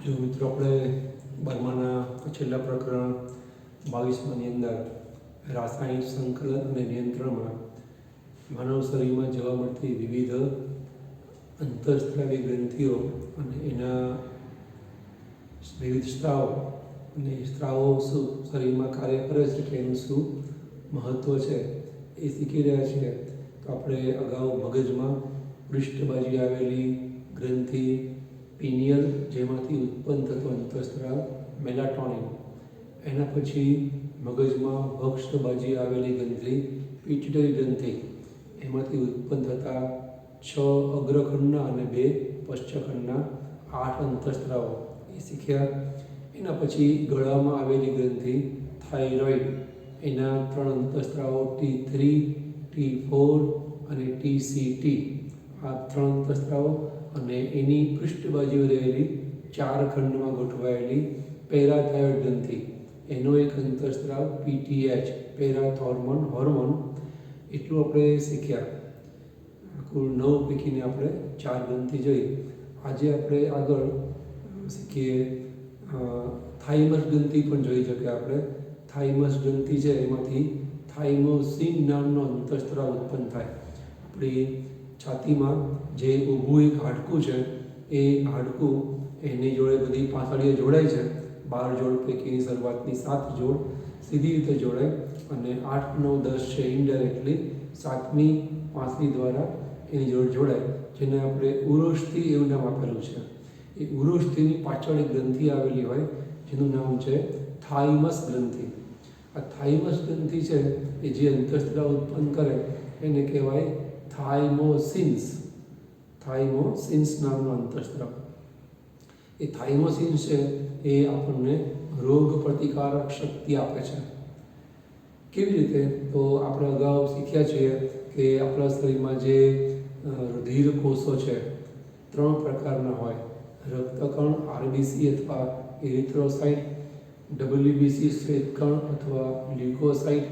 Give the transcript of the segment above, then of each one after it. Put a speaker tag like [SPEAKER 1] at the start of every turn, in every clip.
[SPEAKER 1] જો મિત્રો આપણે 12માના છેલ્લા પ્રકરણ 22માની અંદર રાસાયણિક સંકલન અને નિયંત્રણમાં માનવ શરીરમાં જોવા મળતી વિવિધ અંતઃસ્ત્રાવી ગ્રંથિઓ અને એના વિવિધ સ્ત્રાવો અને સ્ત્રાવો શું શરીરમાં કાર્ય કરે છે કે એનું શું મહત્ત્વ છે એ શીખી રહ્યા છીએ. તો આપણે અગાઉ મગજમાં પૃષ્ઠ બાજુએ આવેલી ગ્રંથિ પિનિયલ, જેમાંથી ઉત્પન્ન થતો અંતઃસ્ત્રાવ મેલાટોનિન, એના પછી મગજમાં વક્ષ બાજુએ આવેલી ગ્રંથિ પિટ્યુટરી ગ્રંથિ, એમાંથી ઉત્પન્ન થતા 6 અગ્રખંડના અને 2 પશ્ચખંડના 8 અંતઃસ્ત્રાવો એ શીખ્યા. એના પછી ગળામાં આવેલી ગ્રંથિ થાઇરોઇડ, એના 3 અંતઃસ્ત્રાવો T3, T4 અને TCT, આ 3 અંતઃસ્ત્રાવો અને એની પૃષ્ઠ બાજુએ રહેલી 4 ખંડમાં ગોઠવાયેલી પેરાથાઇરોઇડ ગ્રંથિ, એનો એક અંતઃસ્ત્રાવ PTH, પેરાથોર્મોન હોર્મોન, એટલું આપણે શીખ્યા. કુલ 9 પૈકીને આપણે 4 ગ્રંથિ જોઈ. આજે આપણે આગળ શીખીએ થાઇમસ ગ્રંથિ પણ જોઈ શકીએ. આપણે થાઇમસ ગ્રંથિ છે એમાંથી થાઇમોસિન નામનો અંતઃસ્ત્રાવ ઉત્પન્ન થાય. આપણી છાતીમાં જે ઊભું એક હાડકું છે, એ હાડકું એની જોડે બધી પાંસળીઓ જોડાય છે. 12 જોડ પૈકીની શરૂઆતની 7 જોડ સીધી રીતે જોડાય અને 8, 9, 10 છે ઇનડાયરેક્ટલી 7મી પાંસળી દ્વારા એની જોડે જોડાય, જેને આપણે ઉરોષ્ઠિ એવું નામ આપેલું છે. એ ઉરોષ્ઠિની પાછળ એક ગ્રંથિ આવેલી હોય જેનું નામ છે થાઇમસ ગ્રંથિ. આ થાઇમસ ગ્રંથિ છે એ જે અંતઃસ્ત્રાવ ઉત્પન્ન કરે એને કહેવાય થાઇમોસિન્સ. થાઇમોસિન્સ નામનો અંતઃસ્ત્રાવ. એ થાઇમોસિન્સ છે એ આપણને રોગ પ્રતિકારક શક્તિ આપે છે. કેવી રીતે? તો આપણે અગાઉ શીખ્યા છીએ કે આપણા શરીરમાં જે રુધિર કોષો છે 3 પ્રકારના હોય: રક્તકણ, RBC અથવા એરિથ્રોસાઇટ, WBC શ્વેતકણ અથવા લ્યુકોસાઇટ,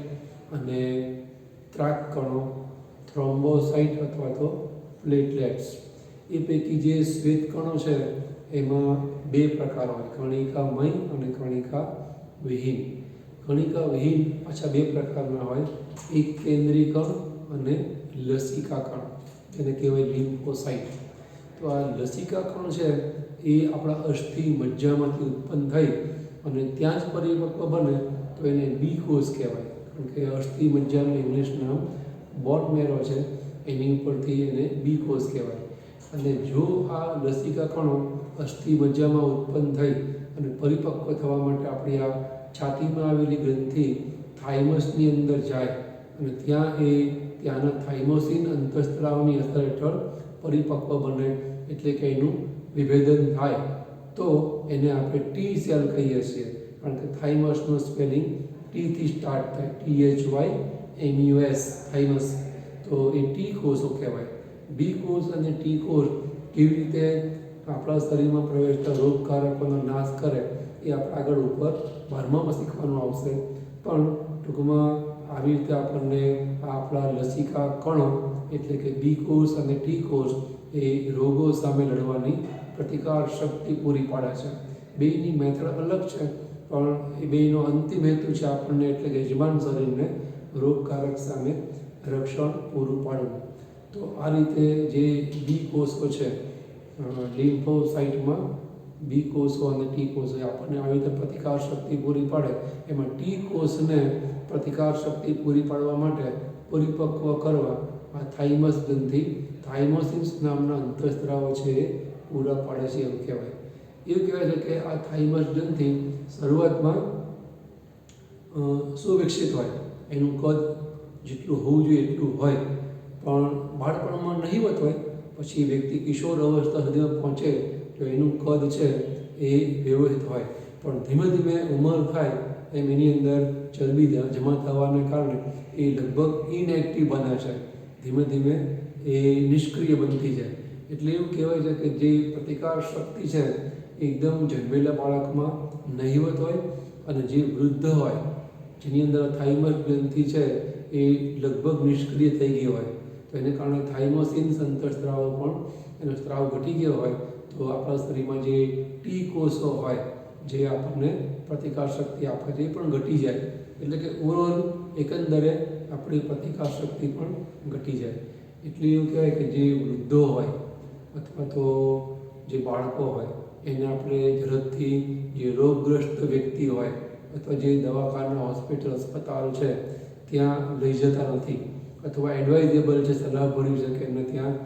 [SPEAKER 1] અને ત્રાક કણો થ્રોમ્બોસાઇટ અથવા તો પ્લેટલેટ્સ. એ પૈકી જે શ્વેતકણો છે એમાં 2 પ્રકાર હોય: કણિકામય અને કણિકા વિહીન. કણિકા વિહીન પાછા 2 પ્રકારના હોય: એક કેન્દ્રીકણ અને લસિકા કણ, એને કહેવાય લિમ્ફોસાઇટ. તો આ લસિકા કણ છે એ આપણા અસ્થિ મજ્જામાંથી ઉત્પન્ન થઈ અને ત્યાં જ પરિપક્વ બને તો એને બી કોષ કહેવાય. કારણ કે અસ્થિ મજ્જાનું ઇંગ્લિશ નામ બોન મેરો છે, એની ઉપરથી એને બી કોષ કહેવાય. અને જો આ લસિકા કણો અસ્થિ મજ્જામાં ઉત્પન્ન થઈ અને પરિપક્વ થવા માટે આપણી આ છાતીમાં આવેલી ગ્રંથિ થાઇમસની અંદર જાય અને ત્યાંના થાઇમોસિન અંતઃસ્ત્રાવની અસર હેઠળ પરિપક્વ બને, એટલે કે એનું વિભેદન થાય, તો એને આપણે ટી સેલ કહીએ છીએ. કારણ કે થાઇમસનું સ્પેલિંગ ટીથી સ્ટાર્ટ થાય, THYMUS, થાઇમસ. તો એ ટી કોષો કહેવાય. બી કોષ અને ટી કોષ કેવી રીતે આપણા શરીરમાં પ્રવેશતા રોગકારકોનો નાશ કરે એ આપણે આગળ ઉપર 12મામાં શીખવાનું આવશે. પણ ટૂંકમાં આવી રીતે આપણને આપણા લસિકા કણો એટલે કે બી કોષ અને ટી કોષ એ રોગો સામે લડવાની પ્રતિકાર શક્તિ પૂરી પાડે છે. બેયની મેથડ અલગ છે, પણ એ બેયનો અંતિમ હેતુ છે આપણને, એટલે કે યજમાન શરીરને રોગકારક સામે રક્ષણ પૂરું પાડવું. તો આ રીતે જે બી કોષો છે લિમ્ફોસાઇટમાં, બી કોષો અને ટી કોષો આપણને આવી રીતે પ્રતિકાર શક્તિ પૂરી પાડે. એમાં ટી કોષને પ્રતિકાર શક્તિ પૂરી પાડવા માટે પરિપક્વ કરવા આ થાઇમસ ગ્રંથિ થાઇમોસિન્સ નામના અંતઃસ્ત્રાવો છે એ પૂરા પાડે છે એવું કહેવાય. એવું કહેવાય છે કે આ થાઇમસ ગ્રંથિ શરૂઆતમાં સુવિકસિત હોય, એનું કદ જેટલું હોવું જોઈએ એટલું હોય, પણ બાળપણમાં નહીવત હોય. પછી વ્યક્તિ કિશોર અવસ્થા સુધીમાં પહોંચે તો એનું કદ છે એ વ્યવહિત હોય. પણ ધીમે ધીમે ઉંમર થાય એમ એની અંદર ચરબી જમા થવાને કારણે એ લગભગ ઇનએક્ટિવ બને છે. ધીમે ધીમે એ નિષ્ક્રિય બનતી જાય. એટલે એવું કહેવાય છે કે જે પ્રતિકાર શક્તિ છે એકદમ જન્મેલા બાળકમાં નહીવત હોય, અને જે વૃદ્ધ હોય જેની અંદર થાઇમસ ગ્રંથિ છે એ લગભગ નિષ્ક્રિય થઈ ગઈ હોય, તો એને કારણે થાઇમોસિન અંતઃસ્ત્રાવો પણ એનો સ્ત્રાવ ઘટી ગયો હોય તો આપણા શરીરમાં જે ટી કોષો હોય જે આપણને પ્રતિકાર શક્તિ આપે છે એ પણ ઘટી જાય, એટલે કે ઓવરઓલ એકંદરે આપણી પ્રતિકાર શક્તિ પણ ઘટી જાય. એટલે એવું કહેવાય કે જે વૃદ્ધો હોય અથવા તો જે બાળકો હોય એને આપણે ઝડપથી જે રોગગ્રસ્ત વ્યક્તિ હોય અથવા જે દવાખાના હસ્પતાલ છે ત્યાં લઈ જતા નથી, અથવા એડવાઇઝેબલ છે, સલાહભર્યું છે કે એમને ત્યાં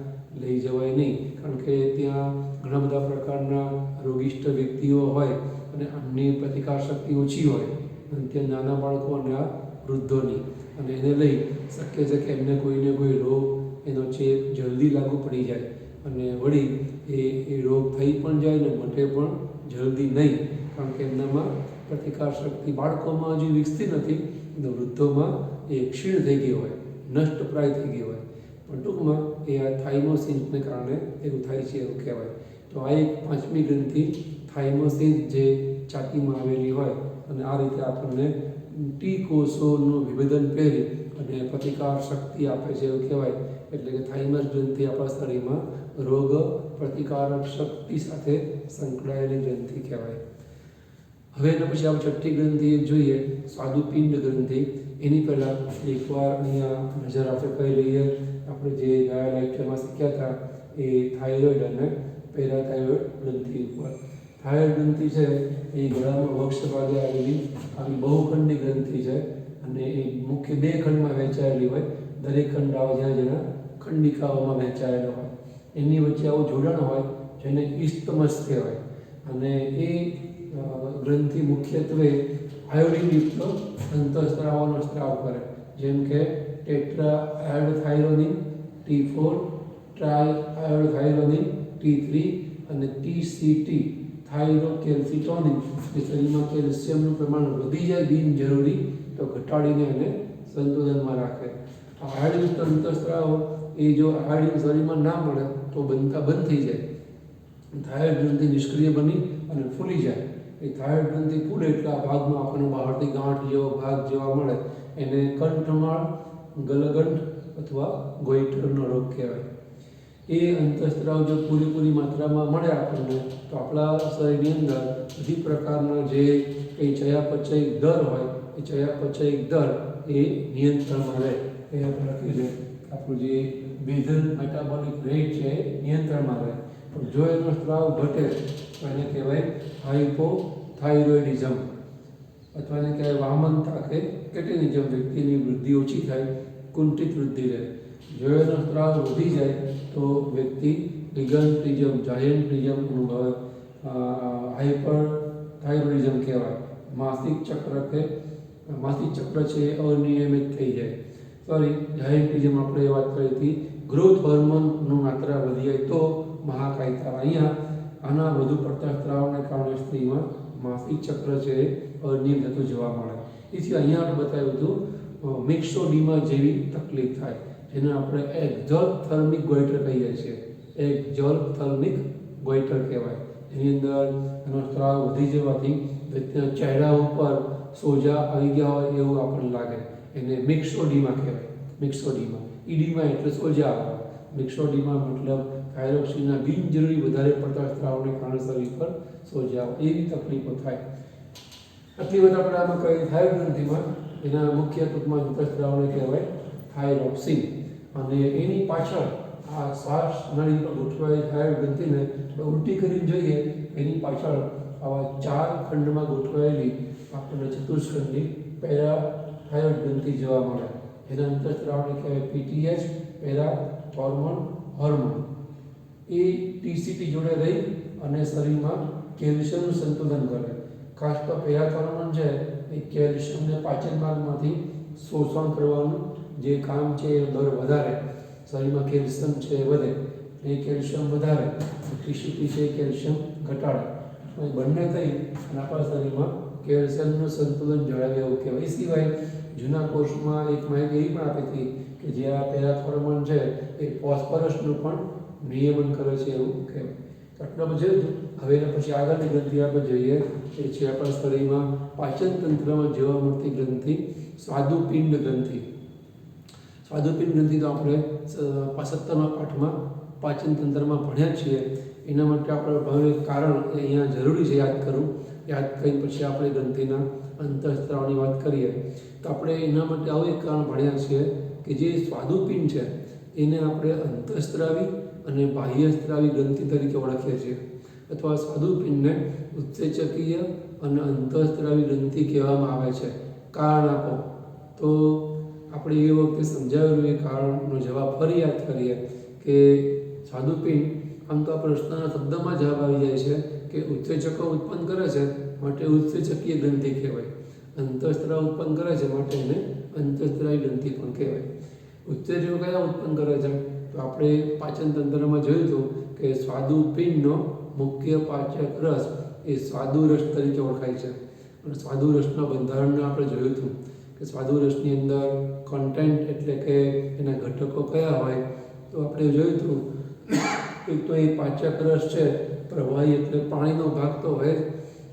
[SPEAKER 1] લઈ જવાય નહીં, કારણ કે ત્યાં ઘણા બધા પ્રકારના રોગિષ્ટ વ્યક્તિઓ હોય અને એમની પ્રતિકાર શક્તિ ઓછી હોય, અને ત્યાં નાના બાળકો અને આ વૃદ્ધોની, અને એને લઈ શક્ય છે કે એમને કોઈને કોઈ રોગ એનો ચેપ જલ્દી લાગુ પડી જાય અને વળી એ રોગ થઈ પણ જાય ને મટે પણ જલ્દી નહીં, કારણ કે એમનામાં પ્રતિકાર શક્તિ બાળકોમાં હજી વિકસતી નથી અને વૃદ્ધોમાં એ ક્ષીણ થઈ ગઈ હોય, નષ્ટપ્રાય થઈ ગઈ હોય. પણ ટૂંકમાં એ આ થાઇમોસિન્સને કારણે એવું થાય છે એવું કહેવાય. તો આ એક પાંચમી ગ્રંથિ થાઇમોસિન્સ જે છાતીમાં આવેલી હોય અને આ રીતે આપણને ટી કોષોનું વિભેદન પહેરી અને પ્રતિકાર શક્તિ આપે છે એવું કહેવાય. એટલે કે થાઇમસ ગ્રંથિ આપણા શરીરમાં રોગ પ્રતિકારક શક્તિ સાથે સંકળાયેલી ગ્રંથિ કહેવાય. હવે એના પછી આપણે છઠ્ઠી ગ્રંથિ જોઈએ, સ્વાદુપિંડ ગ્રંથિ. એની પહેલાં એકવાર અહીંયા નજર આપણે કરી લઈએ. આપણે જે ગયા લેક્ચરમાં શીખ્યા હતા એ થાઇરોઇડ અને પેરાથાઇરોઇડ ગ્રંથિ ઉપર. થાઇરોઇડ ગ્રંથિ છે એ ગળામાં વક્ષ ભાગે આવેલી આવી બહુખંડી ગ્રંથિ છે અને એ મુખ્ય બે ખંડમાં વહેંચાયેલી હોય. દરેક ખંડ જેના જેના ખંડિકાઓમાં વહેંચાયેલો હોય, એની વચ્ચે આવું જોડાણ હોય જેને ઇસ્તમસ કહેવાય. અને એ ગ્રંથિ મુખ્યત્વે આયોડિનયુક્ત અંતઃસ્ત્રાવોનો સ્ત્રાવ કરે, જેમ કે ટેટ્રા આયોડોથાઇરોનિન T4, ટ્રાય આયોડોથાઇરોનિન T3 અને TCT થાઇરોકેલ્સિટોનિન. જે શરીરમાં કેલ્શિયમનું પ્રમાણ વધી જાય બિનજરૂરી તો ઘટાડીને એને સંતુલનમાં રાખે. આયોડિનયુક્ત અંતઃસ્ત્રાવો એ જો આયોડિન શરીરમાં ના મળે તો બનતા બંધ થઈ જાય, થાઇરોઇડ ગ્રંથિ નિષ્ક્રિય બની અને ફૂલી જાય. એ થાઇરોઇડ ગ્રંથિ ફૂલે એટલે આ ભાગમાં આપણને બહારથી ગાંઠ જેવો ભાગ જોવા મળે, એને કંઠમાળ, ગલગંઠ અથવા ગોઈટરનો રોગ કહેવાય. એ અંતઃસ્ત્રાવ જો પૂરેપૂરી માત્રામાં મળે આપણને તો આપણા શરીરની અંદર બધી પ્રકારના જે કંઈ ચયાપચયિક દર હોય એ ચયાપચયિક દર એ નિયંત્રણમાં રહે. એ આપણે લખ્યું છે આપણું જે બેઝલ મેટાબોલિક રેટ છે એ નિયંત્રણમાં રહે. પણ જો એનો સ્ત્રાવ ઘટે તો એને કહેવાય હાઇપોથાઇરોઇડિઝમ, અથવા એને કહેવાય વામનતા કે કેટેનિઝમ. વ્યક્તિની વૃદ્ધિ ઓછી થાય, કુંઠિત વૃદ્ધિ રહે. જો એનો સ્ત્રાવ વધી જાય તો વ્યક્તિ લિગન્ટિઝમ, જાયન્ટિઝમ અનુભવે. હાઇપરથાઇરોઇડિઝમ કહેવાય. માસિક ચક્ર છે એ અનિયમિત થઈ જાય. જાયન્ટિઝમ આપણે વાત કરી હતી, ગ્રોથ હોર્મોનનું માત્રા વધી જાય તો મહાકાયતા. અહીંયા આના વધુ પડતા સ્ત્રાવને કારણે સ્ત્રીમાં માસિક ચક્ર છે એ અનિયમિત થતું જોવા મળે. એથી અહીંયા આપણે બતાવ્યું હતું મિક્સોડીમા જેવી તકલીફ થાય, જેને આપણે એક્ઝોથર્મિક ગોઈટર કહીએ છીએ. એક્ઝોથર્મિક ગોઈટર કહેવાય. એની અંદર એનો સ્ત્રાવ વધી જવાથી વ્યક્તિના ચહેરા ઉપર સોજા આવી ગયા હોય એવું આપણને લાગે. એને મિક્સોડીમા કહેવાય. મિક્સોડીમા, ઈડીમા એટલે સોજા આવે. મિક્સોડીમા મતલબ થાઇરોક્સિનના બિનજરૂરી વધારે પડતા સ્ત્રાવને કારણે શરીર પર સોજા આવે, એવી તકલીફો થાય. આટલી વાત આપણે આમાં કહી. થાઇરોઇડ ગ્રંથિમાં એના મુખ્ય ટૂંકમાં અંતઃસ્ત્રાવને કહેવાય થાઇરોક્સિન. અને એની પાછળ આ શ્વાસ નળી પર ગોઠવાયેલી થાઇરોઇડ ગ્રંથિને ઉલટી કરીને જોઈએ, એની પાછળ આવા 4 ખંડમાં ગોઠવાયેલી આપણને ચતુષ્ખંડી પેરાથાઇરોઇડ ગ્રંથિ જોવા મળે. એના અંતઃસ્ત્રાવને કહેવાય PTH, પેરાથોર્મોન હોર્મોન. એ TCT જોડે રહી અને શરીરમાં કેલ્શિયમનું સંતુલન કરે. ખાસ તો પેરાથોર્મોન છે એ કેલ્શિયમને પાચન માર્ગમાંથી શોષણ કરવાનું જે કામ છે એ દર વધારે. શરીરમાં કેલ્શિયમ છે એ વધે, એ કેલ્શિયમ વધારે, TCT છે એ કેલ્શિયમ ઘટાડે. બંને થઈ અને આપણા શરીરમાં કેલ્શિયમનું સંતુલન જળવાય એવું કહેવાય. એ સિવાય જૂના કોર્સમાં એક માહિતી એવી પણ આપી હતી કે જે આ પેરાથોર્મોન છે એ ફોસ્ફરસનું પણ નિયમન કરે છે એવું કહેવાય. આટલા બધું હવે એના પછી આગળની ગ્રંથિ આપણે જોઈએ એ છે આપણા શરીરમાં પાચન તંત્રમાં જોવા મળતી ગ્રંથિ સ્વાદુપિંડ ગ્રંથિ. સ્વાદુપિંડ ગ્રંથિ તો આપણે 17મા પાઠમાં પાચન તંત્રમાં ભણ્યા છીએ. એના માટે આપણે ભાવનું કારણ એ અહીંયા જરૂરી છે યાદ કરવું. યાદ કરીને પછી આપણે ગ્રંથિના અંતઃસ્ત્રાવની વાત કરીએ તો આપણે એના માટે આવું એક કારણ ભણ્યા છીએ કે જે સ્વાદુપિંડ છે એને આપણે અંતઃસ્ત્રાવી અને બાહ્યસ્ત્રાવી ગ્રંથિ તરીકે ઓળખીએ છીએ, અથવા સ્વાદુપિંડને ઉત્સેચકીય અને અંતઃસ્ત્રાવી ગ્રંથિ કહેવામાં આવે છે. કારણ આપો તો આપણે એ વખતે સમજાવેલું એ કારણનો જવાબ ફરી યાદ કરીએ કે સ્વાદુપિંડ આમ તો આ પ્રશ્નના શબ્દમાં જવાબ આવી જાય છે કે ઉત્સેચકો ઉત્પન્ન કરે છે માટે ઉત્સેચકીય ગ્રંથિ કહેવાય, અંતઃસ્ત્રાવ ઉત્પન્ન કરે છે માટે એને અંતઃસ્ત્રાવી ગ્રંથિ પણ કહેવાય. ઉત્સેચકો કયા ઉત્પન્ન કરે છે તો આપણે પાચન તંત્રમાં જોયું હતું કે સ્વાદુપિંડનો મુખ્ય પાચક રસ એ સ્વાદુરસ તરીકે ઓળખાય છે. અને સ્વાદુરસના બંધારણને આપણે જોયું હતું કે સ્વાદુરસની અંદર કન્ટેન્ટ એટલે કે એના ઘટકો કયા હોય તો આપણે જોયું હતું. એક તો એ પાચક રસ છે, પ્રવાહી એટલે પાણીનો ભાગ તો હોય જ,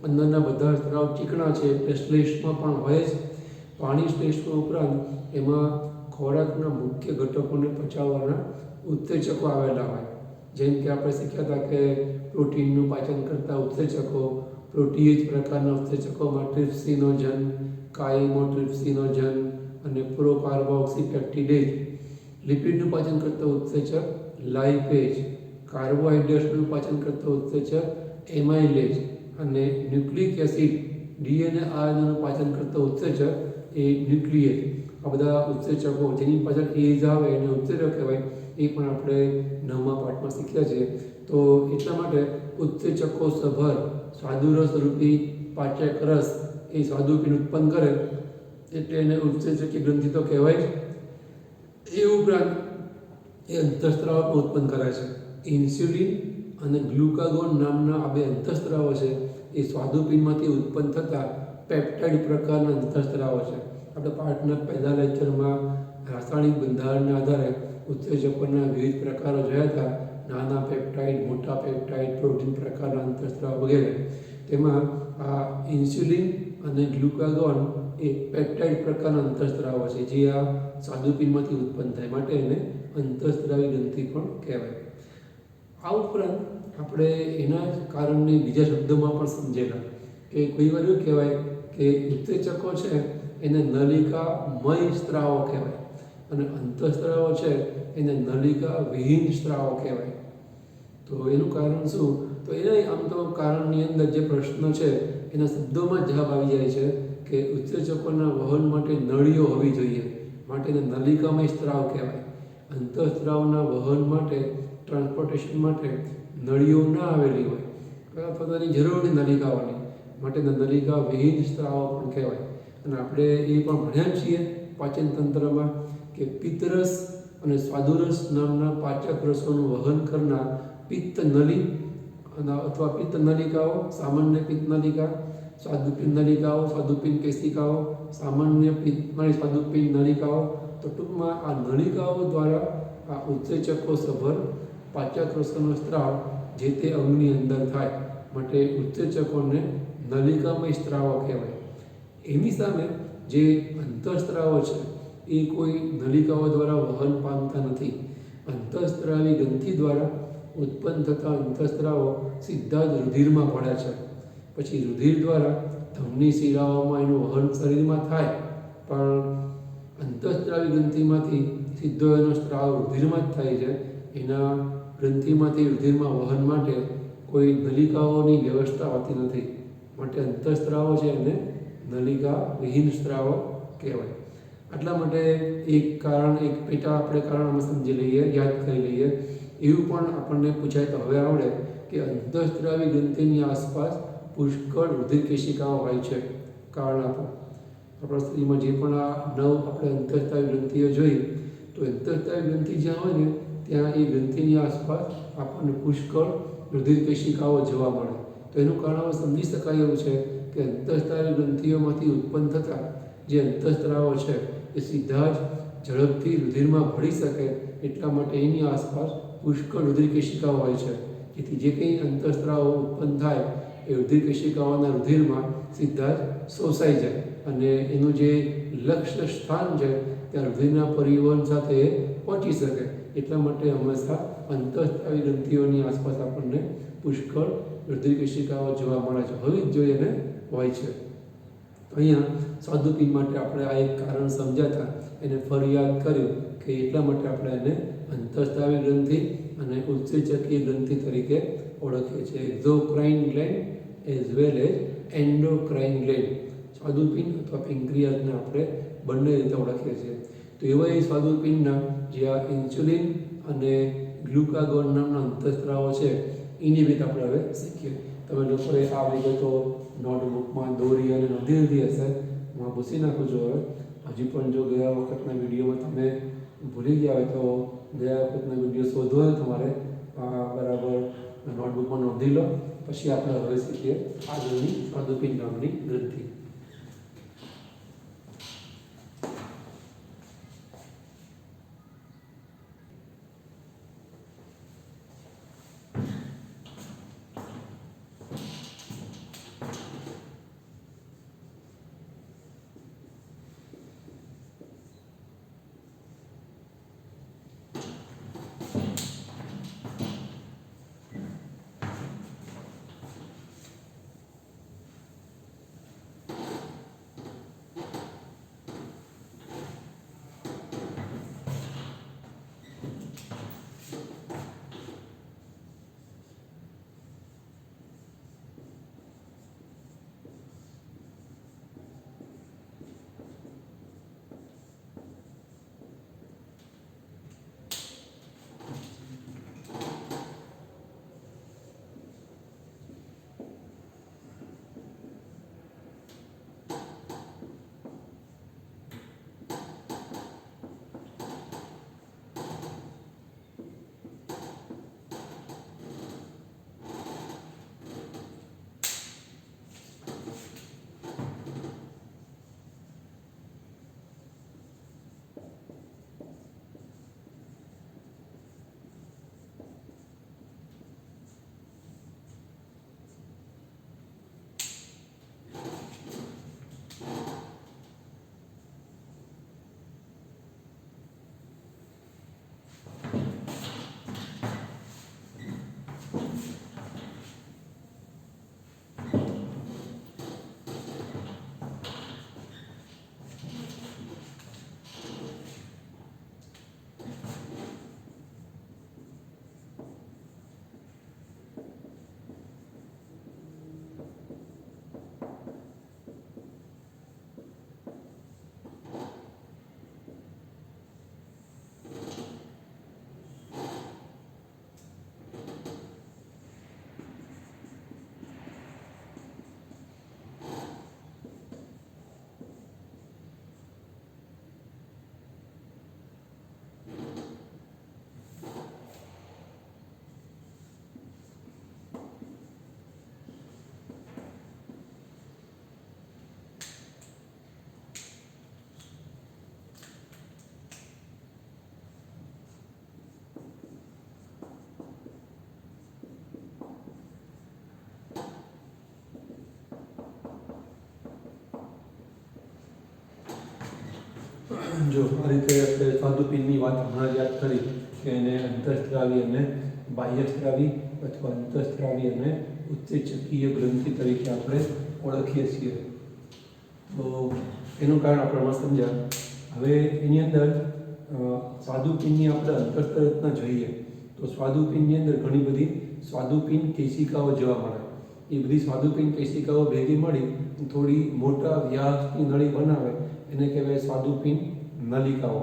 [SPEAKER 1] અંદરના બધા સ્ત્રાવ ચીકણા છે એટલે શ્લેષ્મા પણ હોય જ. પાણી શ્લેષ્મા ઉપરાંત એમાં ખોરાકના મુખ્ય ઘટકોને પચાવવાના ઉત્સેચકો આવેલા હોય. જેમ કે આપણે શીખ્યા હતા કે પ્રોટીનનું પાચન કરતા ઉત્સેચકો, પ્રોટીએજ પ્રકારના ઉત્સેચકોમાં ટ્રિપ્સિનોજન, કાઇમોટ્રિપ્સિનોજન અને પ્રોકાર્બોક્સીપેપ્ટિડેઝ. લિપિડનું પાચન કરતા ઉત્સેચક લાઇપેજ, કાર્બોહાઈડ્રેટ્સનું પાચન કરતા ઉત્સેચક એમાઇલેજ અને ન્યુક્લિક એસિડ ડીએનએ આયનોનું પાચન કરતા ઉત્સેચક એ ન્યુક્લિયેજ. આ બધા ઉત્સેચકો જેની પાછળ એજ આવે એને ઉત્સેચક કહેવાય. એ પણ આપણે 9મા પાઠમાં શીખ્યા છીએ. તો એટલા માટે ઉત્સેચકો સભર સ્વાદુરસ રૂપી પાચક રસ એ સ્વાદુપિંડ ઉત્પન્ન કરે એટલે એને ઉત્સેચકી ગ્રંથિ તો કહેવાય જ. એ ઉપરાંત એ અંતઃસ્ત્રાવ ઉત્પન્ન કરે છે. ઇન્સ્યુલિન અને ગ્લુકાગોન નામના આ બે અંતઃસ્ત્રાવો છે એ સ્વાદુપિંડમાંથી ઉત્પન્ન થતા પેપ્ટાઇડ પ્રકારના અંતઃસ્ત્રાવો છે. આપણે પાઠના પહેલા લેક્ચરમાં રાસાયણિક બંધારણના આધારે ઉત્સેચકોના વિવિધ પ્રકારો જોયા હતા, નાના પેપ્ટાઇડ, મોટા પેપ્ટાઇડ, પ્રોટીન પ્રકારના અંતઃસ્ત્રાવ વગેરે. તેમાં આ ઇન્સ્યુલિન અને ગ્લુકાગોન એ પેપ્ટાઇડ પ્રકારના અંતઃસ્ત્રાવો છે જે આ સ્વાદુપિંડમાંથી ઉત્પન્ન થાય માટે એને અંતઃસ્ત્રાવી ગ્રંથિ પણ કહેવાય. આ ઉપરાંત આપણે એના જ કારણને બીજા શબ્દોમાં પણ સમજેલા કે કોઈ વાર એવું કહેવાય કે ઉત્સેચકો છે એને નલિકામય સ્ત્રાવો કહેવાય અને અંતઃસ્ત્રાવો છે એને નલિકા વિહીન સ્ત્રાવો કહેવાય. તો એનું કારણ શું? તો એના આમ તો કારણની અંદર જે પ્રશ્ન છે એના શબ્દોમાં જ જવાબ આવી જાય છે કે ઉત્સેચકોના વહન માટે નળીઓ હોવી જોઈએ માટે એને નલિકામય સ્ત્રાવ કહેવાય. અંતઃસ્ત્રાવના વહન માટે, ટ્રાન્સપોર્ટેશન માટે નળીઓ ના આવેલી હોય અથવા તેની જરૂર નહીં નલિકાઓની માટે નલિકા વિહીન સ્ત્રાવો પણ કહેવાય. અને આપણે એ પણ ભણ્યા છીએ પાચન તંત્રમાં કે પિત્તરસ અને સ્વાદુરસ નામના પાચક રસોનું વહન કરનાર પિત્ત નળી અથવા પિત્ત નલિકાઓ, સામાન્ય પિત્ત નલિકા, સ્વાદુપિંડ નલિકાઓ, સ્વાદુપિંડ કેશિકાઓ, સામાન્ય પિત્ત સ્વાદુપિંડ નલિકાઓ. તો ટૂંકમાં આ નલિકાઓ દ્વારા આ ઉત્સેચકો સભર પાચક રસોનો સ્ત્રાવ જે તે અંગની અંદર થાય માટે ઉત્સેચકોને નલિકામય સ્ત્રાવો કહેવાય. એની સામે જે અંતઃસ્ત્રાવો છે એ કોઈ નલિકાઓ દ્વારા વહન પામતા નથી. અંતઃસ્ત્રાવી ગ્રંથિ દ્વારા ઉત્પન્ન થતા અંતઃસ્ત્રાવો સીધા જ રુધિરમાં ભળે છે. પછી રુધિર દ્વારા ધમની શિરાઓમાં એનું વહન શરીરમાં થાય, પણ અંતઃસ્ત્રાવી ગ્રંથિમાંથી સીધો એનો સ્ત્રાવ રુધિરમાં જ થાય છે. એના ગ્રંથિમાંથી રુધિરમાં વહન માટે કોઈ નલિકાઓની વ્યવસ્થા હોતી નથી માટે અંતઃસ્ત્રાવો છે એને નલિકા વિહીન સ્ત્રાવો કહેવાય. આટલા માટે એક કારણ, એક પેટા આપણે કારણ સમજી લઈએ, યાદ કરી લઈએ. એવું પણ આપણને પૂછાય તો હવે આવડે કે અંતઃસ્ત્રાવી ગ્રંથિની આસપાસ પુષ્કળ રુધિર કેશિકાઓ હોય છે. કારણ આપો. આપણા શરીરમાં જે પણ આ 9 આપણે અંતઃસ્ત્રાવી ગ્રંથિઓ જોઈ તો અંતઃસ્ત્રાવી ગ્રંથિ જ્યાં હોય ને ત્યાં એ ગ્રંથિની આસપાસ આપણને પુષ્કળ રુધિર કેશિકાઓ જોવા મળે. તો એનું કારણ સમજી શકાય એવું છે કે અંતઃસ્ત્રાવી ગ્રંથિઓમાંથી ઉત્પન્ન થતા જે અંતઃસ્ત્રાવો છે એ સીધા જ ઝડપથી રુધિરમાં ભળી શકે એટલા માટે એની આસપાસ પુષ્કળ રુધિર કેશિકાઓ હોય છે. જેથી જે કંઈ અંતઃસ્ત્રાવો ઉત્પન્ન થાય એ રુધિર કેશિકાઓના રુધિરમાં સીધા જ શોષાઈ જાય અને એનું જે લક્ષ્ય સ્થાન છે ત્યાં રુધિરના પરિવહન સાથે પહોંચી શકે. એટલા માટે હંમેશા અંતઃસ્ત્રાવી ગ્રંથિઓની આસપાસ આપણને પુષ્કળ રુધિર કેશિકાઓ જોવા મળે છે, હોવી જ જોઈએ અને હોય છે. અહીંયા સ્વાદુપિંડ માટે આપણે આ એક કારણ સમજાતા એને ફરી યાદ કર્યું કે એટલા માટે આપણે એને અંતઃસ્ત્રાવી ગ્રંથિ અને ઉત્સેચકીય ગ્રંથિ તરીકે ઓળખીએ છીએ. Exocrine gland as well as endocrine gland, સ્વાદુપિંડ અથવા પેન્ક્રિયાસને આપણે બંને રીતે ઓળખીએ છીએ. તો એવા એ સ્વાદુપિંડના જે આ ઇન્સ્યુલિન અને ગ્લુકાગોન નામના અંતઃસ્ત્રાવો છે એની રીત આપણે હવે શીખીએ. તમે લોકોએ આ વિગતો નોટબુકમાં દોરી અને નોંધી લીધી હશે. હું પૂછી નાખું છું હવે. હજી પણ જો ગયા વખતના વિડીયોમાં તમે ભૂલી ગયા હોય તો ગયા વખતના વિડીયો શોધવો હોય તમારે બરાબર નોટબુકમાં નોંધી લો. પછી આપણે હવે શીખીએ આગળની સ્વાદુપિંડ નામની ગ્રંથિ. જો આ રીતે આપણે સ્વાદુપિંડની વાત હમણાં જ યાદ કરી કે એને અંતઃસ્ત્રાવી અને બાહ્યસ્ત્રાવી અથવા અંતઃસ્ત્રાવી અને ઉત્સેચકીય ગ્રંથિ તરીકે આપણે ઓળખીએ છીએ. તો એનું કારણ આપણે હમણાં સમજ્યા. હવે એની અંદર સ્વાદુપિંડની આપણે અંતઃસ્ત્ર રચના જોઈએ તો સ્વાદુપિંડની અંદર ઘણી બધી સ્વાદુપિંડ કેશિકાઓ જોવા મળે. એ બધી સ્વાદુપિંડ કેશિકાઓ ભેગી મળી થોડી મોટા વ્યાસની નળી બનાવે એને કહેવાય સ્વાદુપિંડ નલિકાઓ.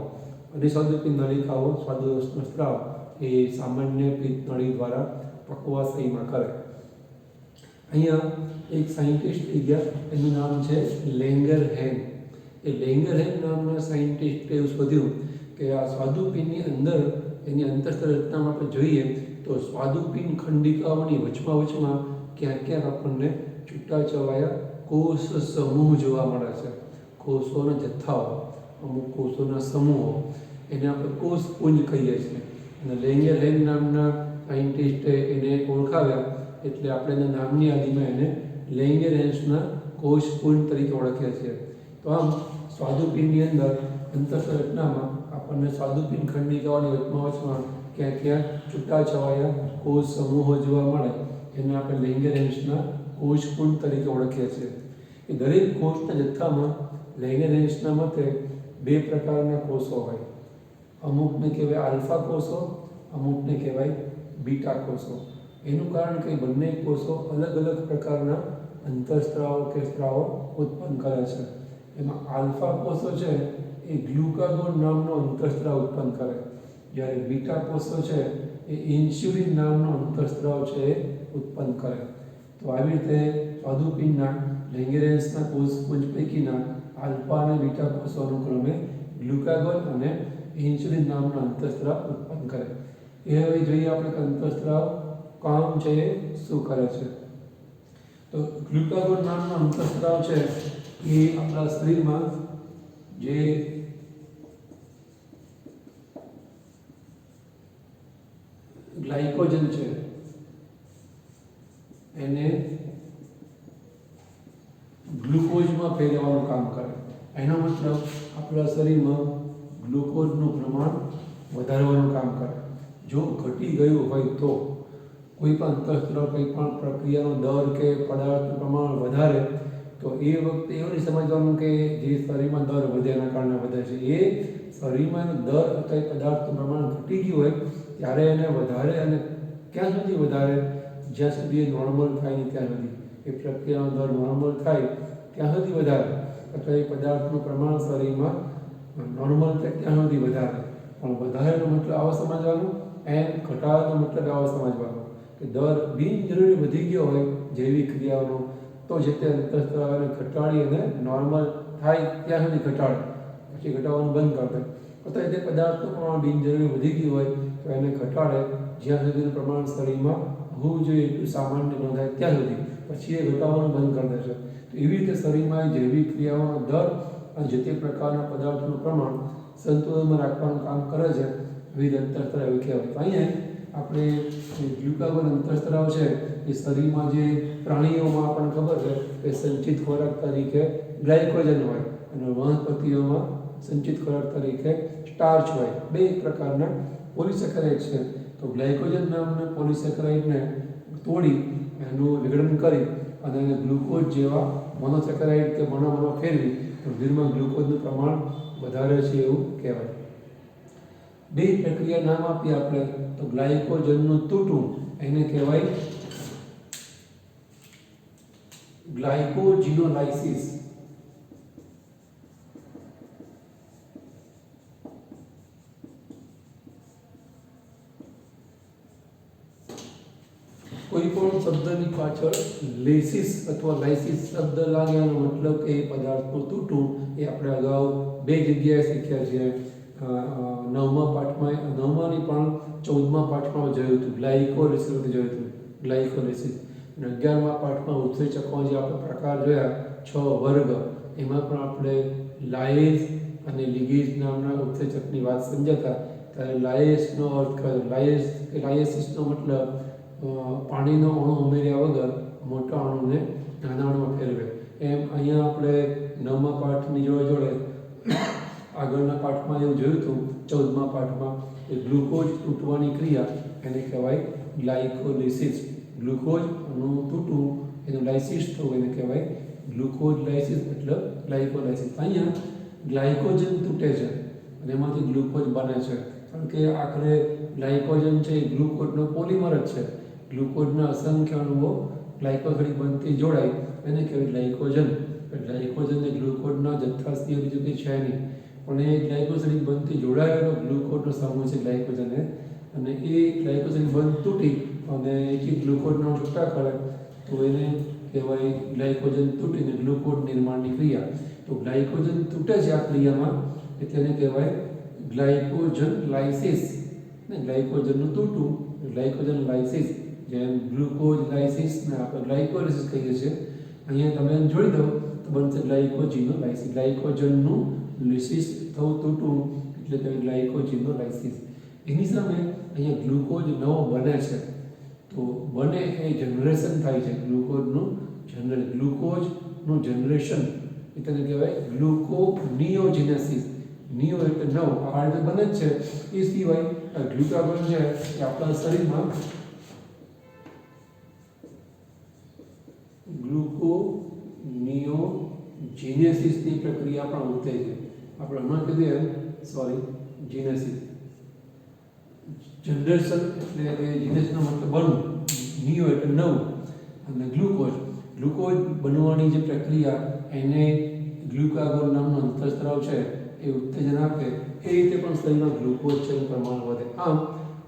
[SPEAKER 1] અને સ્વાદુપિંડ નલિકાઓ સ્વાદુરસનો સ્ત્રાવ એ સામાન્ય પિત્ત નળી દ્વારા પક્વાશયમાં કરે. અહીંયા એક સાયન્ટિસ્ટ થઈ ગયા, એનું નામ છે લેંગરહેન. એ લેંગરહેન નામના સાયન્ટિસ્ટે એવું શોધ્યું કે આ સ્વાદુપિંડની અંદર એની અંતઃસ્ત્ર રચનામાં આપણે જોઈએ તો સ્વાદુપિંડ ખંડિકાઓની વચમાં ક્યાંક ક્યાંક આપણને છૂટાછવાયા કોષ સમૂહ જોવા મળે છે. કોષોના જથ્થાઓ, અમુક કોષોના સમૂહો, એને આપણે કોષપુંજ કહીએ છીએ. અને લેંગરહેન નામના સાયન્ટિસ્ટે એને ઓળખાવ્યા એટલે આપણે એના નામની યાદીમાં એને લેંગરહેન્સના કોષપુંજ તરીકે ઓળખીએ છીએ. તો આમ સ્વાદુપિંડની અંદર અંતસ્ત્ર રચનામાં આપણને સ્વાદુપિંડ ખંડિકાઓની વચમાં ક્યાંક ક્યાંક છૂટાછવાયા કોષ સમૂહો જોવા મળે, જેને આપણે લેંગેરેન્સના કોષકુંડ તરીકે ઓળખીએ છીએ. એ દરેક કોષના જથ્થામાં લેંગેરેન્સના મતે બે પ્રકારના કોષો હોય. અમુકને કહેવાય આલ્ફા કોષો, અમુકને કહેવાય બીટા કોષો. એનું કારણ કે બંને કોષો અલગ અલગ પ્રકારના અંતઃસ્ત્રાવો કે સ્ત્રાવો ઉત્પન્ન કરે છે. એમાં આલ્ફા કોષો છે એ ગ્લુકાગોન નામનો અંતઃસ્ત્રાવ ઉત્પન્ન કરે, જ્યારે બીટા કોષો છે એ ઇન્સ્યુલિન નામનો અંતઃસ્ત્રાવ છે એ ઉત્પન્ન કરે. તો આવી રીતે સ્વાદુપિંડના લેંગેરેન્સના કોષપુંજ પૈકીના આલ્ફા અને બીટા કોષો અનુક્રમે ગ્લુકાગોન અને ઇન્સ્યુલિન નામના અંતઃસ્ત્રાવ ઉત્પન્ન કરે. એ હવે જોઈએ આપણે કે અંતઃસ્ત્રાવ કામ છે એ શું કરે છે. તો ગ્લુકાગોન નામનો અંતઃસ્ત્રાવ છે એ આપણા શરીરમાં જે ગ્લાયકોજન છે એને ગ્લુકોઝમાં ફેરવવાનું કામ કરે. એનો મતલબ આપણા શરીરમાં ગ્લુકોઝનું પ્રમાણ વધારવાનું કામ કરે. જો ઘટી ગયું હોય તો કોઈ પણ અંતઃસ્ત્રાવ કોઈ પણ પ્રક્રિયાનો દર કે પદાર્થનું પ્રમાણ વધારે, તો એ વખતે એવું નહીં સમજવાનું કે જે શરીરમાં દર વધે એના કારણે વધે છે. એ શરીરમાં દર અથવા પદાર્થનું પ્રમાણ ઘટી ગયું હોય ત્યારે એને વધારે, અને ક્યાં સુધી વધારે? જ્યાં સુધી એ નોર્મલ થાય નહીં ત્યાં સુધી. એ પ્રક્રિયાનો દર નોર્મલ થાય ત્યાં સુધી વધારે, અથવા એ પદાર્થનું પ્રમાણ શરીરમાં નોર્મલ થાય ત્યાં સુધી વધારે. પણ વધારેનો મતલબ આવો સમજવાનું, એમ ઘટાડવાનો મતલબ આવો સમજવાનો કે દર બિનજરૂરી વધી ગયો હોય જૈવિક ક્રિયાઓનો, તો જે તે અંતઃસ્ત્રાવને ઘટાડી અને નોર્મલ થાય ત્યાં સુધી ઘટાડે, પછી ઘટાડવાનું બંધ કરી દે. અથવા તે પદાર્થનું પ્રમાણ બિનજરૂરી વધી ગયું હોય તો એને ઘટાડે જ્યાં સુધીનું પ્રમાણ શરીરમાં હોવું જોઈએ એટલું સામાન્ય ન થાય ત્યાં સુધી, પછી એ ઘટાડવાનું બંધ કરી દે છે. તો એવી રીતે શરીરમાં જૈવિક ક્રિયાઓનો દર અને જે તે પ્રકારના પદાર્થનું પ્રમાણ સંતુલનમાં રાખવાનું કામ કરે છે. વિવિધ અંતઃસ્ત્રાવ એવું કહેવાય. અહીંયા આપણે ગ્લુકાગોન અંતઃસ્ત્રાવ છે એ શરીરમાં જે પ્રાણીઓમાં આપણને ખબર છે કે સંચિત ખોરાક તરીકે ગ્લાયકોજન હોય, અને વનસ્પતિઓમાં સંચિત ખોરાક તરીકે સ્ટાર્ચ હોય. બે પ્રકારના પોલિસેકેરાઇડ છે. તો ગ્લાયકોજન નામના પોલિસેકેરાઇડને તોડી એનું વિઘટન કરી અને એને ગ્લુકોઝ જેવા મોનોસેકેરાઇડ કે મોનોમરમાં ફેરવી તો શરીરમાં ગ્લુકોઝનું પ્રમાણ વધારે છે એવું કહેવાય. બે પ્રક્રિયા નામ આપીએ આપણે. તો ગ્લાયકોજનનું તૂટવું એને કહેવાય ગ્લાયકોજિનોલાઇસિસ. કોઈ પણ શબ્દની પાછળ લેસિસ અથવા લાઇસિસ શબ્દ લાગ્યાનો મતલબ કે એ પદાર્થનું તૂટવું. એ આપણે અગાઉ બે જગ્યાએ શીખ્યા છીએ. 9મા પાઠમાં, 9માની પણ 14મા પાઠમાં જોયું હતું, ગ્લાયકોલિસિસ જોયું હતું, ગ્લાયકોલિસિસ. અને 11મા પાઠમાં ઉત્સેચકો જે આપણે પ્રકાર જોયા 6 વર્ગ, એમાં પણ આપણે લાયેઝ અને લિગેઝ નામના ઉત્સેચકની વાત સમજાતા. ત્યારે લાયેઝનો અર્થ કયો? લાયેઝ કે લાયેસિસનો મતલબ પાણીનો અણુ ઉમેર્યા વગર મોટા અણુને નાના અણુમાં ફેરવે. એમ અહીંયા આપણે 9મા પાઠની જોડે આગળના પાઠમાં એવું જોયું હતું, 14મા પાઠમાં, કે ગ્લુકોઝ તૂટવાની ક્રિયા એને કહેવાય ગ્લાયકોલિસિસ. ગ્લુકોઝનું તૂટવું, એનું લાઇસિસ થવું એને કહેવાય ગ્લુકોઝ લાઇસિસ, મતલબ ગ્લાયકોલાઇસિસ. અહીંયા ગ્લાયકોજન તૂટે છે અને એમાંથી ગ્લુકોઝ બને છે. કારણ કે આખરે ગ્લાયકોજન છે એ ગ્લુકોઝનો પોલિમર જ છે. ગ્લુકોઝના અસંખ્ય અણુઓ ગ્લાયકોસળી બનતી જોડાય એને કહેવાય ગ્લાયકોજન. ગ્લાયકોજન એ ગ્લુકોઝના જથ્થા સિવાય બીજું કંઈ છે નહીં, પણ એ ગ્લાયકોસળી બનતી જોડાયેલો ગ્લુકોઝનો સમૂહ છે ગ્લાયકોજન. અને એ ગ્લાયકોસળી બંધ તૂટી અને એથી ગ્લુકોઝના છૂટા કરે તો એને કહેવાય ગ્લાયકોજન તૂટીને ગ્લુકોઝ નિર્માણની ક્રિયા. તો ગ્લાયકોજન તૂટે છે આ ક્રિયામાં એટલે એને કહેવાય ગ્લાયકોજન લાઇસિસ. ને ગ્લાયકોજનનું તૂટવું ગ્લાયકોજન લાઇસિસ. જેમ ગ્લુકોઝ લાઇસિસ ને આપણે ગ્લાયકોલિસિસ કહીએ છીએ, અહીંયા તમે જોડી દો તો બનશે ગ્લાયકોજિનોલાઇસિસ. ગ્લાયકોજનનું લિસિસ થવું, તૂટવું એટલે કે ગ્લાયકોજિનોલાઇસિસ. એની સામે અહીંયા ગ્લુકોઝ નવો બને છે. તો બને એ જનરેશન થાય છે ગ્લુકોઝનું ગ્લુકોઝનું જનરેશન એટલે કહેવાય ગ્લુકોનિયોજેનેસિસ. નિયો એટલે 9 આ રીતે બને જ છે. એ સિવાય ગ્લુકાગોન છે એ આપણા શરીરમાં ગ્લુકોનિયોજેનેસિસની પ્રક્રિયા પણ ઉત્તેજે. આપણે હમણાં કીધું જીનેસિસ જનરેશન એટલે કે જીનેસનો મતલબ બનવું, નિયો એટલે 9 અને ગ્લુકોઝ બનવાની જે પ્રક્રિયા એને ગ્લુકાગોન નામનો અંતઃસ્ત્રાવ છે એ ઉત્તેજન આપે. એ રીતે પણ શરીરમાં ગ્લુકોઝ છે એનું પ્રમાણ વધે. આમ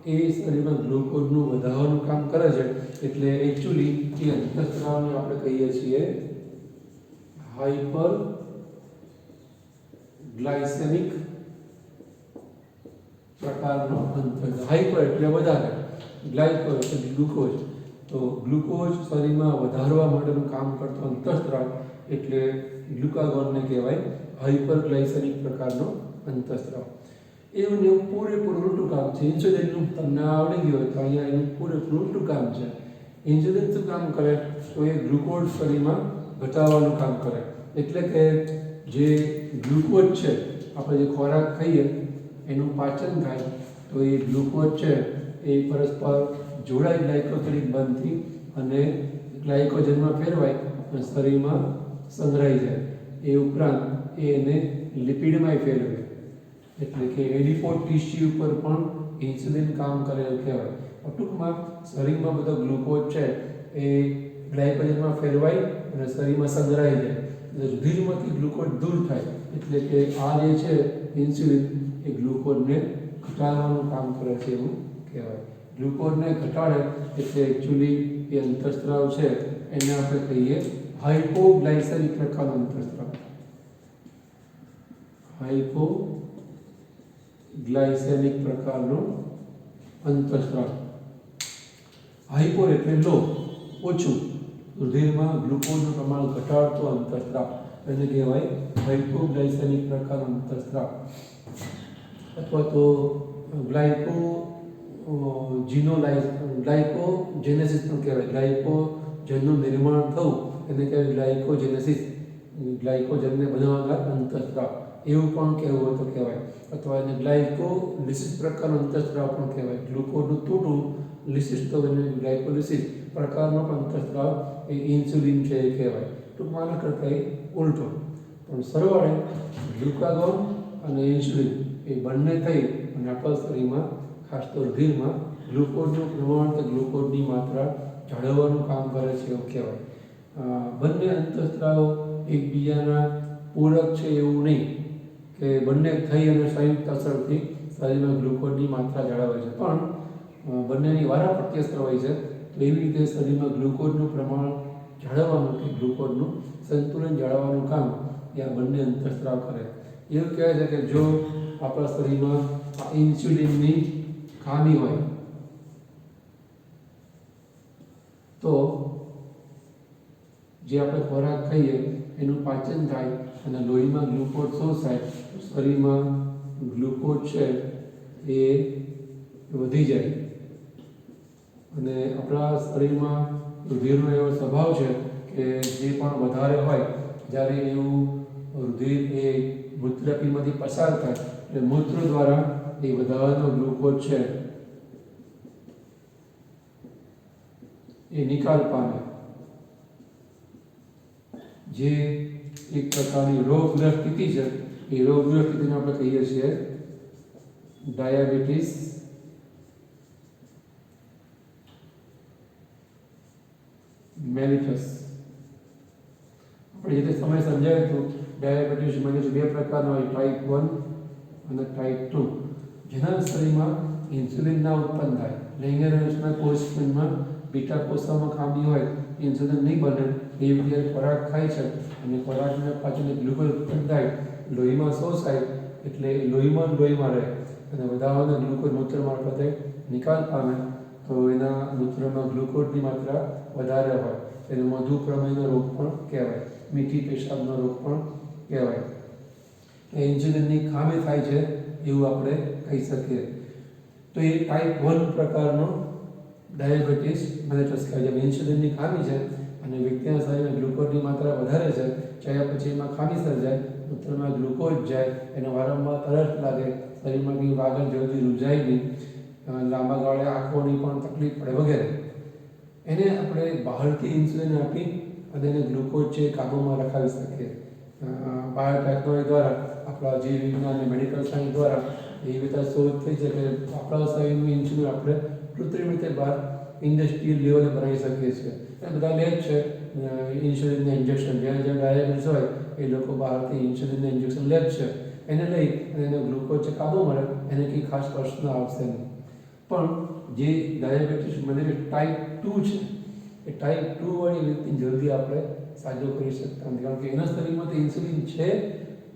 [SPEAKER 1] એ શરીરમાં ગ્લુકોઝનું વધારવાનું કામ કરે છે. એટલે એકચ્યુઅલી એ અંતઃસ્ત્રાવને આપણે કહીએ છીએ હાઇપર ગ્લાયસેમિક પ્રકારનો અંતઃસ્ત્રાવ. હાઇપર એટલે વધારે, ગ્લાયકો એટલે ગ્લુકોઝ. તો ગ્લુકોઝ શરીરમાં વધારવા માટેનું કામ કરતો અંતઃસ્ત્રાવ એટલે ગ્લુકાગોનને કહેવાય હાઇપરગ્લાયસેમિક પ્રકારનો અંતઃસ્ત્રાવ. એવું ને એવું પૂરેપૂરું ઉલટું કામ છે. ઇન્સ્યુલિનનું તમને આવડી ગયું હોય તો અહીંયા એનું પૂરેપૂરું ઉલટું કામ છે. ઇન્સ્યુલિન શું કામ કરે? તો એ ગ્લુકોઝ શરીરમાં ઘટાડવાનું કામ કરે. એટલે કે જે ગ્લુકોઝ છે, આપણે જે ખોરાક ખાઈએ એનું પાચન થાય તો એ ગ્લુકોઝ છે એ પરસ્પર જોડાઈ ગ્લાયકોજેનિક બનતી અને ગ્લાયકોજનમાં ફેરવાય અને શરીરમાં સંગ્રહાઈ જાય. એ ઉપરાંત એને લિપિડમાં ફેરવે. એટલે કે એડિપોઝ ટીસ્યુ ઉપર પણ ઇન્સ્યુલિન કામ કરે એવું કહેવાય. ટૂંકમાં શરીરમાં બધો ગ્લુકોઝ છે એ ગ્લાયકોજનમાં ફેરવાય અને શરીરમાં સંગ્રહાઈ જાય. એટલે રુધિરમાંથી ગ્લુકોઝ દૂર થાય. એટલે કે આ જે છે ઇન્સ્યુલિન એ ગ્લુકોઝને ઘટાડવાનું કામ કરે છે એવું કહેવાય. ગ્લુકોઝને ઘટાડે એટલે એકચ્યુઅલી એ અંતઃસ્ત્રાવ છે એને આપણે કહીએ હાઇપોગ્લાયસેમિક પ્રકારનો અંતઃસ્ત્રાવ. હાઇપોગ્લાયસેમિક પ્રકારનો અંતઃસ્ત્રાવ. હાઇપોર એટલે લો, ઓછું, રુધિરમાં ગ્લુકોઝનું પ્રમાણ ઘટાડતો અંતઃસ્ત્રાવ એને કહેવાય હાઇપોગ્લાયસેમિક પ્રકારનો અંતઃસ્ત્રાવ. અથવા તો ગ્લાયકોજેનેસિસ પણ કહેવાય. ગ્લાયકોજનનું નિર્માણ થવું એને કહેવાય ગ્લાયકોજેનેસિસ. ગ્લાયકોજનને બનાવનાર અંતઃસ્ત્રાવ એવું પણ કહેવું હોય તો કહેવાય. અથવા એને ગ્લાયકોલિસિસ પ્રકારનો અંતઃસ્ત્રાવ પણ કહેવાય. ગ્લુકોઝનું તૂટવું, લિસિસ તો એને ગ્લાયકોલિસિસ પ્રકારનો પણ અંતઃસ્ત્રાવ એ ઇન્સ્યુલિન છે એ કહેવાય. ટૂંકમાં આના કરતાં ઉલટો. પણ સરવાળે ગ્લુકાગોન અને ઇન્સ્યુલિન એ બંને થઈ અને આપણા શરીરમાં ખાસ તો રુધિરમાં ગ્લુકોઝનું પ્રમાણ કે ગ્લુકોઝની માત્રા જાળવવાનું કામ કરે છે એવું કહેવાય. બંને અંતઃસ્ત્રાવો એકબીજાના પૂરક છે એવું નહીં કે બંને થઈ અને સંયુક્ત અસરથી શરીરમાં ગ્લુકોઝની માત્રા જાળવે છે. પણ બંનેની વારાફરતી અસર હોય છે. તો એવી રીતે શરીરમાં ગ્લુકોઝનું પ્રમાણ જાળવવાનું કે ગ્લુકોઝનું સંતુલન જાળવવાનું કામ એ આ બંને અંતઃસ્ત્રાવ કરે. એવું કહેવાય છે કે જો આપણા શરીરમાં ઇન્સ્યુલિનની ખામી હોય તો જે આપણે ખોરાક ખાઈએ એનું પાચન થાય અને લોહીમાં ગ્લુકોઝ શોષાય તો શરીરમાં ગ્લુકોઝ છે એ વધી જાય. અને આપણા શરીરમાં રુધિરનો એવો સ્વભાવ છે કે જે પણ વધારે હોય જ્યારે એવું રુધિર એ મૂત્રપીમાંથી પસાર થાય એટલે મૂત્ર દ્વારા એ વધારાનો ગ્લુકોઝ છે એ નિકાલ પામે. જે એક પ્રકારની રોગગ્રસ્ત સ્થિતિ છે એ રોગગ્રસ્ત સ્થિતિને આપણે કહીએ છીએ ડાયાબિટીસ મેલિટસ. આપણે જે સમય સમજાવ્યું હતું ડાયાબિટીસ મેલિટસ બે પ્રકારના હોય, ટાઈપ 1 અને ટાઈપ 2. જેના શરીરમાં ઇન્સ્યુલિન ના ઉત્પન્ન થાય. લેંગેરહાન્સના કોષમાં બીટા કોષોમાં ખામી હોય, ઇન્સ્યુલિન નહીં બને, એ રીતે ખોરાક ખાય છે અને ખોરાકના પાછળ ગ્લુકોઝ ઉત્પન્ન થાય, લોહીમાં શોષાય એટલે લોહીમાં રહે અને વધારાના ગ્લુકોઝ મૂત્ર મારફતે નિકાલ પામે તો એના મૂત્રમાં ગ્લુકોઝની માત્રા વધારે હોય. એને મધુપ્રમેહનો રોગ પણ કહેવાય, મીઠી પેશાબનો રોગ પણ કહેવાય. ઇન્સ્યુલિનની ખામી થાય છે એવું આપણે કહી શકીએ. તો એ ટાઈપ 1 પ્રકારનો ડાયાબિટીસ મેલિટસ કહેવાય. જેમ ઇન્સ્યુલિનની ખામી છે અને વ્યક્તિના શરીરમાં ગ્લુકોઝની માત્રા વધારે છે, ચાહે પછી એમાં ખામી સર્જાય મૂત્રમાં ગ્લુકોઝ જાય, એને વારંવાર તરસ લાગે, શરીરમાં કંઈ આગળ જલ્દી રૂજાય નહીં, લાંબા ગાળે આંખોની પણ તકલીફ પડે વગેરે. એને આપણે બહારથી ઇન્સ્યુલિન આપી અને એને ગ્લુકોઝ છે કાબૂમાં રખાવી શકીએ. બાયોટેકનોલોજી દ્વારા, આપણા જીવ વિજ્ઞાન અને મેડિકલ સાયન્સ દ્વારા એવી રીતે શોધ થઈ છે કે આપણા શરીરનું ઇન્સ્યુલિન આપણે કૃત્રિમ રીતે બહાર ઇન્ડસ્ટ્રીયલ લેવલે બનાવી શકીએ છીએ. એ બધા લે જ છે ઇન્સ્યુલિનના ઇન્જેક્શન. જ્યાં જ્યાં ડાયાબિટીસ હોય એ લોકો બહારથી ઇન્સ્યુલિનના ઇન્જેક્શન લે જ છે. એને લઈ અને એને ગ્લુકોઝ કાબુ મળે, એને કંઈ ખાસ પ્રશ્ન આવશે નહીં. પણ જે ડાયાબિટીસ મને ટાઈપ 2 છે, એ ટાઈપ 2 વાળી વ્યક્તિ જલ્દી આપણે સાજો કરી શકતા નથી, કારણ કે એના શરીરમાં તો ઇન્સ્યુલિન છે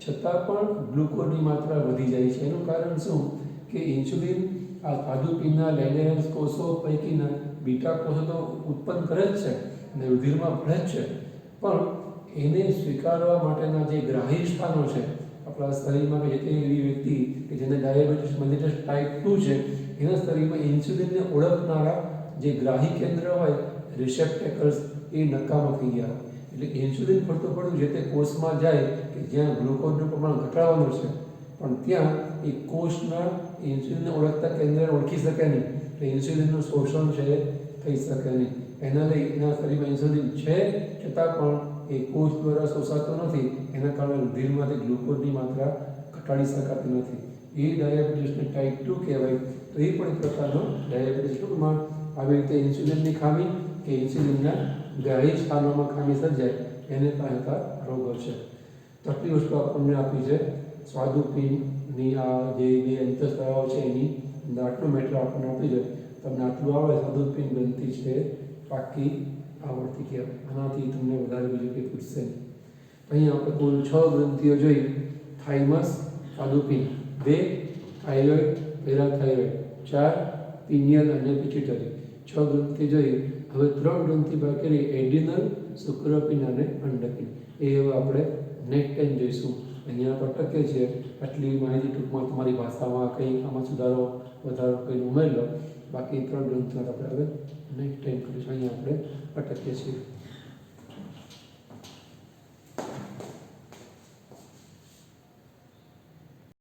[SPEAKER 1] છતાં પણ ગ્લુકોઝની માત્રા વધી જાય છે. એનું કારણ શું કે ઇન્સ્યુલિન આ સ્વાદુપિંડના લેંગેરહાન્સ કોષો પૈકીના બીટા કોષો તો ઉત્પન્ન કરે જ છે અને રુધિરમાં ભળે જ છે, પણ એને સ્વીકારવા માટેના જે ગ્રાહી સ્થાનો છે આપણા શરીરમાં, કે જે તે એવી વ્યક્તિ કે જેને ડાયાબિટીસ મેલિટસ ટાઈપ 2 છે, એના શરીરમાં ઇન્સ્યુલિનને ઓળખનારા જે ગ્રાહી કેન્દ્ર હોય, રિસેપ્ટેકલ્સ, એ નકામા થઈ ગયા. એટલે ઇન્સ્યુલિન ફરતું ફરતું જે તે કોષમાં જાય કે જ્યાં ગ્લુકોઝનું પ્રમાણ ઘટાડવાનું છે, પણ ત્યાં એ કોષના ઇન્સ્યુલિનને ઓળખતા કેન્દ્રને ઓળખી શકે નહીં, એટલે ઇન્સ્યુલિનનું શોષણ છે થઈ શકે નહીં. એના લઈ એના શરીરમાં ઇન્સ્યુલિન છે છતાં પણ એ કોષ દ્વારા શોષાતો નથી. એના કારણે રુધિરમાંથી ગ્લુકોઝની માત્રા ઘટાડી શકાતી નથી. એ ડાયાબિટીસને ટાઈપ 2 કહેવાય. તો એ પણ એક પ્રકારનો ડાયાબિટીસ ટૂંકમાં આવી રીતે ઇન્સ્યુલિનની ખામી કે ઇન્સ્યુલિનના ગ્રાહી સ્થાનોમાં ખામી સર્જાય એને કહેતા રોગો છે. તો આટલી વસ્તુ આપણને આપી છે સ્વાદુપિંડની આ જે બે અંતઃસ્ત્રાવો છે એની આટલું મેટર આપણને આપી છે. તમને આટલું આવે સ્વાદુપિંડ ગ્રંથિ છે પાકી આવડતી કહેવાય. આનાથી તમને વધારે બીજું કંઈ પૂછશે નહીં. અહીંયા આપણે કુલ 6 ગ્રંથિઓ જોઈ: થાઇમસ, સ્વાદુપિંડ, 2 થાઇરોઇડ, પેરાથાઇરોઇડ, 4 પિનિયલ અને પિટ્યુટરી. 6 ગ્રંથિ જોઈ. હવે 3 ગ્રંથિ બાકી રહી: એડિનલ, શુક્રપિંડ અને અંડપિંડ. એ હવે આપણે નેક્સ્ટ ટાઈમ જોઈશું. અહીંયા પર ટકે છે. આટલી માહિતી ટૂંકમાં તમારી ભાષામાં કંઈ આમાં સુધારો વધારો કંઈ ઉમેરી લો. બાકી 3 ગ્રંથિઓ આપણે હવે નેક્સ્ટ ટાઈમ કરીશું. અહીંયા આપણે અટકીએ છીએ.